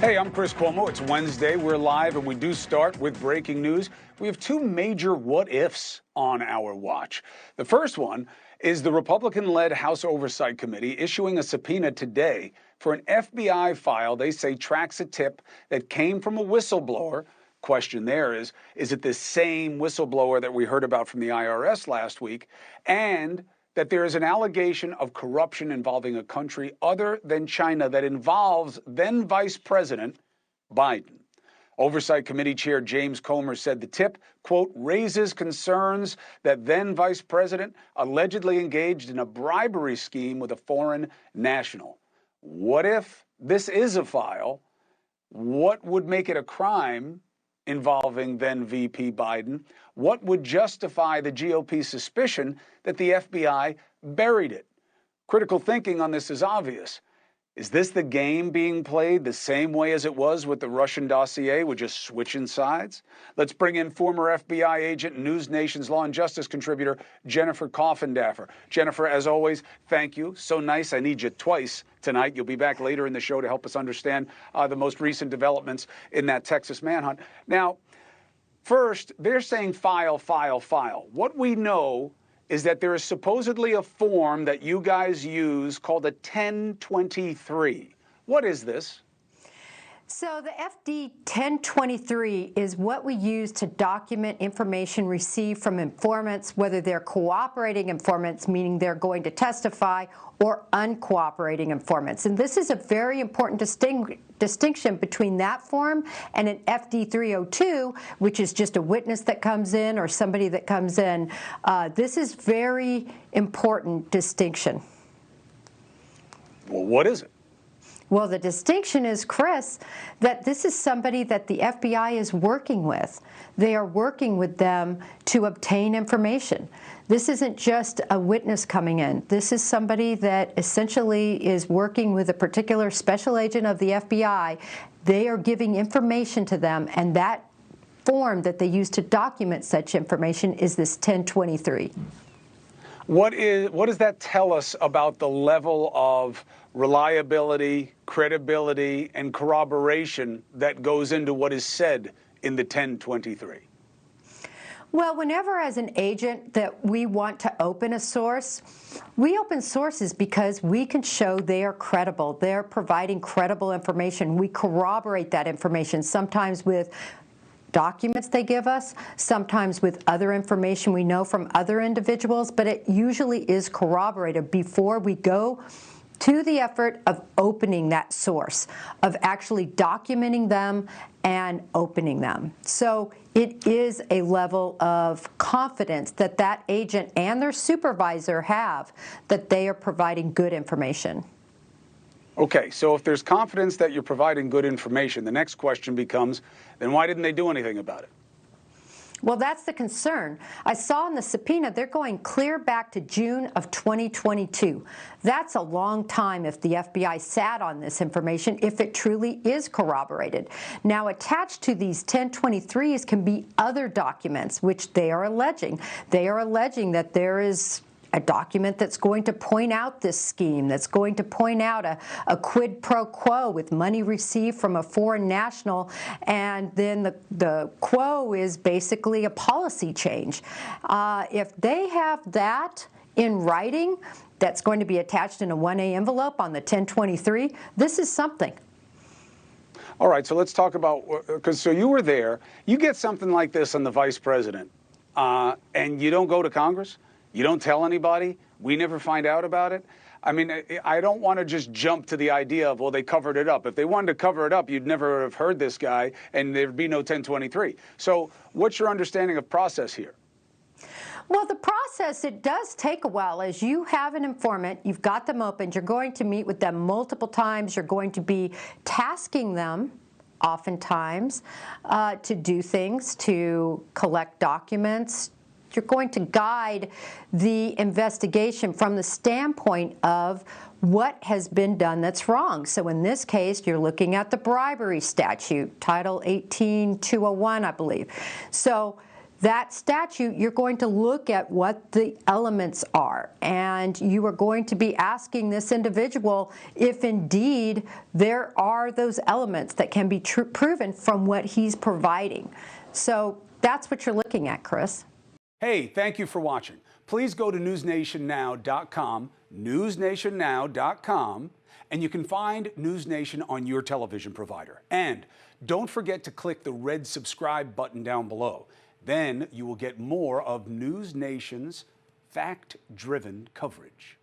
Hey, I'm Chris Cuomo. It's Wednesday. We're live, and we do start with breaking news. We have two major what-ifs on our watch. The first one is the Republican-led House Oversight Committee issuing a subpoena today for an FBI file they say tracks a tip that came from a whistleblower. Question there is it the same whistleblower that we heard about from the IRS last week? And that there is an allegation of corruption involving a country other than China that involves then Vice President Biden. Oversight Committee Chair James Comer said the tip, quote, raises concerns that then Vice President allegedly engaged in a bribery scheme with a foreign national. What if this is a file? What would make it a crime involving then VP Biden? What would justify the GOP suspicion that the FBI buried it? Critical thinking on this is obvious. Is this the game being played the same way as it was with the Russian dossier? We're just switching sides? Let's bring in former FBI agent and NewsNation's law and justice contributor, Jennifer Coffindaffer. Jennifer, as always, thank you. So nice. I need you twice tonight. You'll be back later in the show to help us understand the most recent developments in that Texas manhunt. Now, first, they're saying file, file, file. What we know is that there is supposedly a form that you guys use called a 1023. What is this? So the FD 1023 is what we use to document information received from informants, whether they're cooperating informants, meaning they're going to testify, or uncooperating informants. And this is a very important distinction between that form and an FD 302, which is just a witness that comes in or somebody that comes in. This is very important distinction. Well, what is it? Well, the distinction is, Chris, that this is somebody that the FBI is working with. They are working with them to obtain information. This isn't just a witness coming in. This is somebody that essentially is working with a particular special agent of the FBI. They are giving information to them, and that form that they use to document such information is this 1023. What does that tell us about the level of reliability, credibility, and corroboration that goes into what is said in the 1023? Well, whenever as an agent that we want to open a source, we open sources because we can show they are credible. They're providing credible information. We corroborate that information, sometimes with documents they give us, sometimes with other information we know from other individuals, but it usually is corroborated before we go to the effort of opening that source, of actually documenting them and opening them. So it is a level of confidence that that agent and their supervisor have that they are providing good information. Okay, so if there's confidence that you're providing good information, the next question becomes, then why didn't they do anything about it? Well, that's the concern. I saw in the subpoena they're going clear back to June of 2022. That's a long time if the FBI sat on this information, if it truly is corroborated. Now, attached to these 1023s can be other documents, which they are alleging. They are alleging that there is a document that's going to point out this scheme, that's going to point out a quid pro quo with money received from a foreign national, and then the quo is basically a policy change. If they have that in writing, that's going to be attached in a 1A envelope on the 1023, this is something. All right, so let's talk about, because so you were there, you get something like this on the vice president, and you don't go to Congress? You don't tell anybody? We never find out about it? I mean, I don't want to just jump to the idea of, well, they covered it up. If they wanted to cover it up, you'd never have heard this guy, and there'd be no 1023. So what's your understanding of process here? Well, the process, it does take a while. As you have an informant, you've got them opened, you're going to meet with them multiple times, you're going to be tasking them oftentimes to do things, to collect documents. You're going to guide the investigation from the standpoint of what has been done that's wrong. So in this case, you're looking at the bribery statute, Title 18-201, I believe. So that statute, you're going to look at what the elements are, and you are going to be asking this individual if indeed there are those elements that can be proven from what he's providing. So that's what you're looking at, Chris. Hey, thank you for watching. Please go to newsnationnow.com, newsnationnow.com, and you can find NewsNation on your television provider. And don't forget to click the red subscribe button down below. Then you will get more of NewsNation's fact-driven coverage.